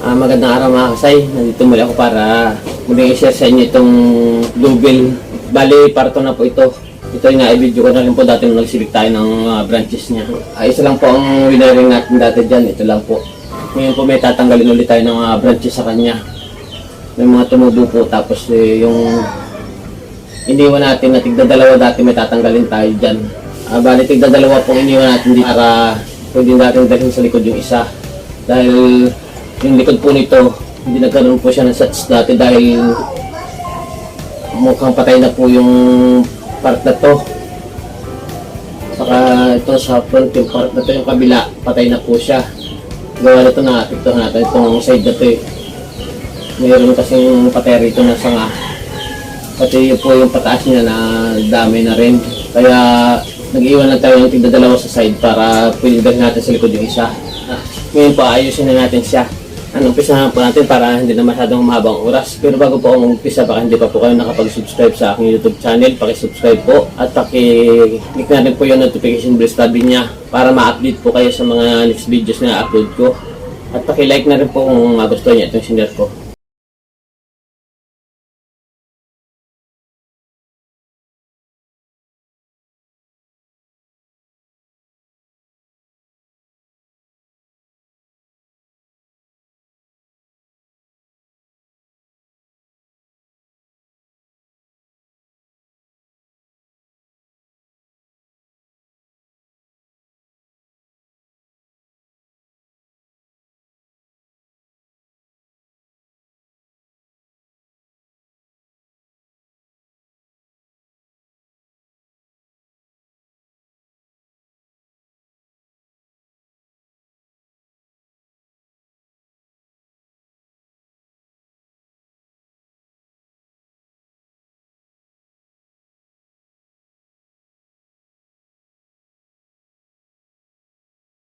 Magandang araw mga kasay. Nandito muli ako para muling i-share sa inyo itong bluebill. Bali, parto na po ito. Ito yung na-video ko na rin po dati nung nagsilik tayo ng branches niya. Isa lang po ang winaring natin dati dyan. Ito lang po. Ngayon po may tatanggalin ulit tayo ng branches sa kanya. May mga tumubo po. Tapos yung iniwan natin na tigda-dalawa dati may tatanggalin tayo dyan. Bali, tigda-dalawa po iniwan natin dito para pwede natin dalhin sa likod yung isa. Dahil yung likod po nito, hindi nagkaroon po siya ng shots dati dahil mukhang patay na po yung part na to. Saka ito sa front, yung part na to, yung kabila, patay na po siya. Gawa na ito na, tiktohan natin itong side na to eh. Mayroon kasing patay rito na sanga. Pati yun po yung pataas niya na dami na rin. Kaya nag-iwan lang tayo ng tigda-dalawa sa side para pwede natin sa likod yung isa. Ngayon po ayusin na natin siya. Umpisahan po natin para hindi na masyadong mahabang oras. Pero bago po ako mag-umpisa, baka hindi pa po kayo nakapag-subscribe sa aking YouTube channel, paki-subscribe po at paki-click na rin po yung notification bell tabi niya para ma-update po kayo sa mga next videos na upload ko. At paki-like na rin po kung magustuhan niya itong sinare ko.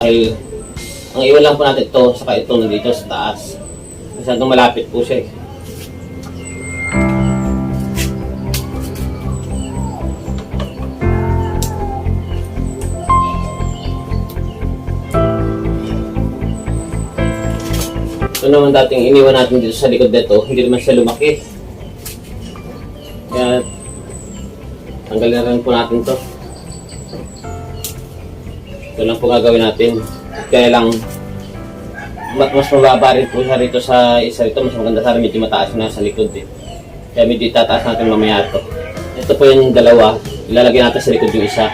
Dahil ang iwan lang po natin ito, saka ito nandito sa taas. Masyadong malapit po siya eh. Ito naman dating iniwan natin dito sa likod nito, hindi naman siya lumaki. Kaya tanggalin na rin po natin to. Ito lang po gagawin natin. Kaya lang mas mababa rin po siya rito sa isa rito. Mas maganda sa rin medyo mataas na sa likod eh. Kaya medyo tataas natin mamaya ito. Ito po yung dalawa. Ilalagay natin sa likod yung isa.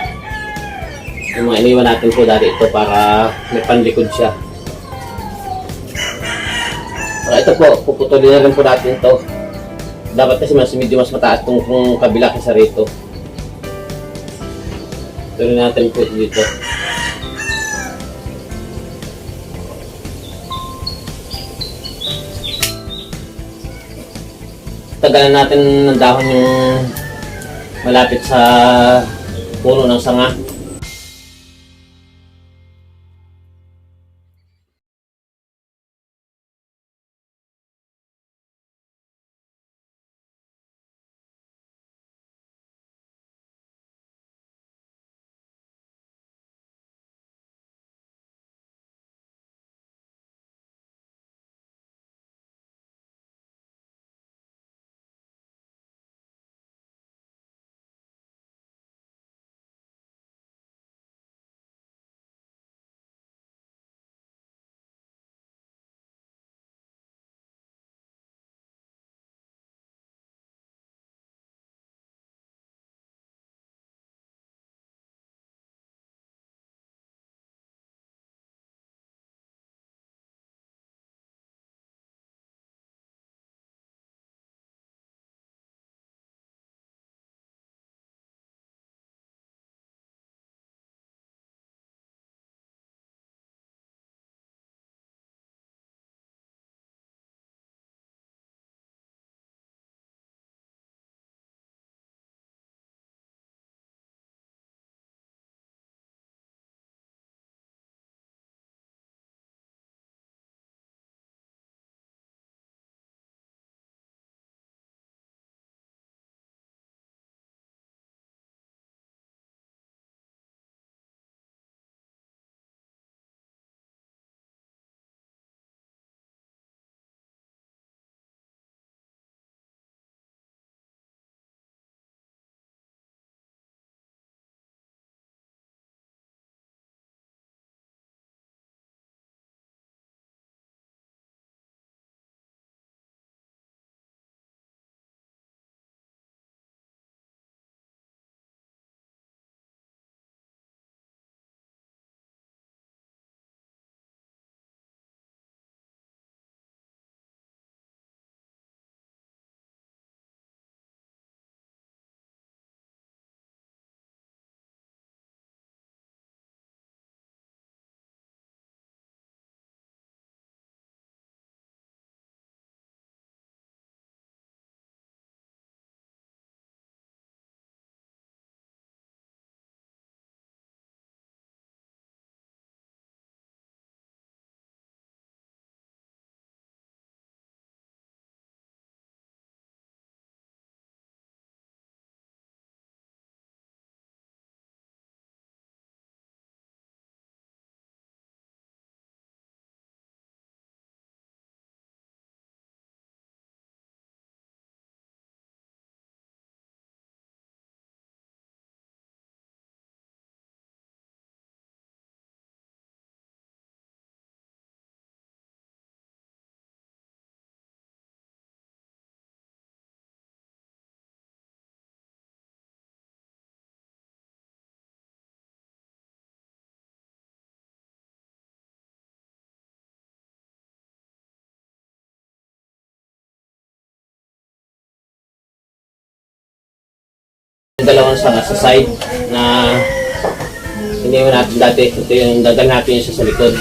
Yung mga iniwan natin po dati ito para may panlikod siya. Saka ito po, puputulin na rin po natin ito. Dapat kasi medyo mas mataas kung kabila kaysa rito. Tuloy natin po dito. Tagalan natin ng dahon yung malapit sa puno ng sanga. dalawang sanga sa side na iniwan natin dati. Ito yung dadal natin yung sa likod.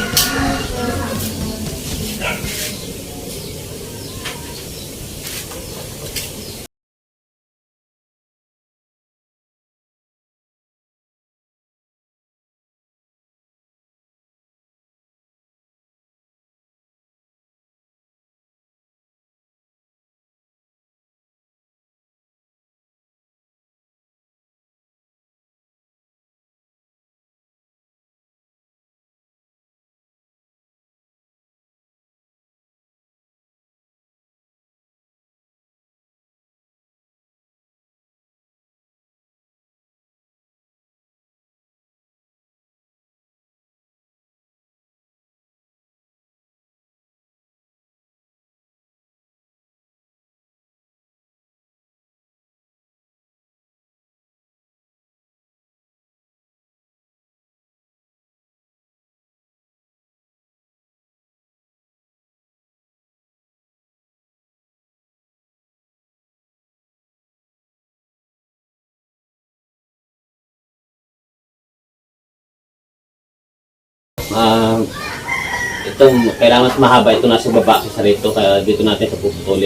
Ah, ito, kailangan mas mahaba ito nasa baba sa rito, kaya dito natin sa puputulin.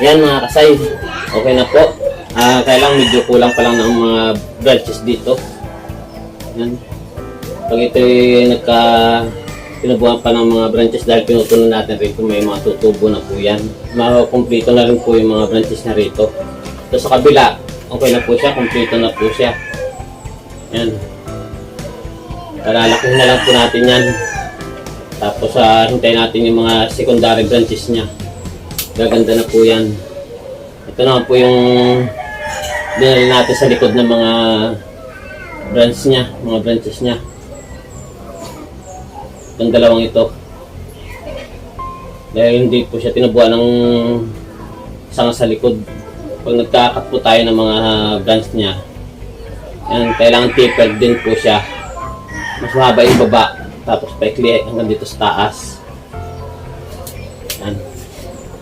Yan mga kasay, okay na po. Kailangan medyo kulang pa lang ng mga branches dito. Yan. Pag ito pinubuhan pa ng mga branches dahil pinutunan natin rito, may mga tutubo na po yan. Makumpleto na rin po yung mga branches na rito. So sa kabila, okay na po siya, kumpleto na po siya. Yan. Lalaki na lang po natin yan. Tapos hintayin natin yung mga secondary branches niya. Gaganda na po yan. Ito naman po yung dinali natin sa likod ng mga branches niya. Itong dalawang ito. Dahil hindi po siya tinubuan ng sanga sa likod. Pag nagkakat po tayo ng mga branch niya, yan, kailangan tapered din po siya. Mas mahaba yung baba, tapos paikli hanggang dito sa taas. Yan.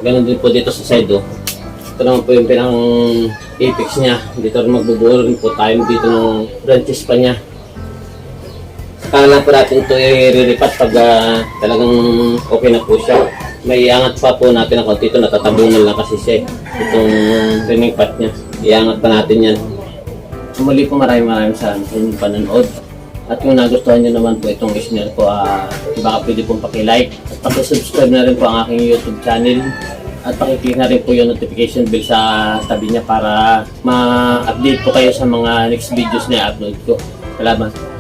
Ganun din po dito sa side, oh. Ito naman po yung pinang apex niya. Dito rin magbubuo rin po tayo dito ng branches pa niya. Saka lang po natin ito i-relipat pag talagang okay na po siya. May iangat pa po natin ang konti ito. Natatabungan lang kasi siya. Itong trimming part niya. Iangat pa natin yan. Muli po maraming sa inyong panonood. At kung nagustuhan nyo naman po itong channel ko, baka pwede pong paki-like at paki-subscribe na rin po ang aking YouTube channel. At pakiclick na rin po yung notification bell sa tabi niya para ma-update po kayo sa mga next videos na i-upload ko. Salamat!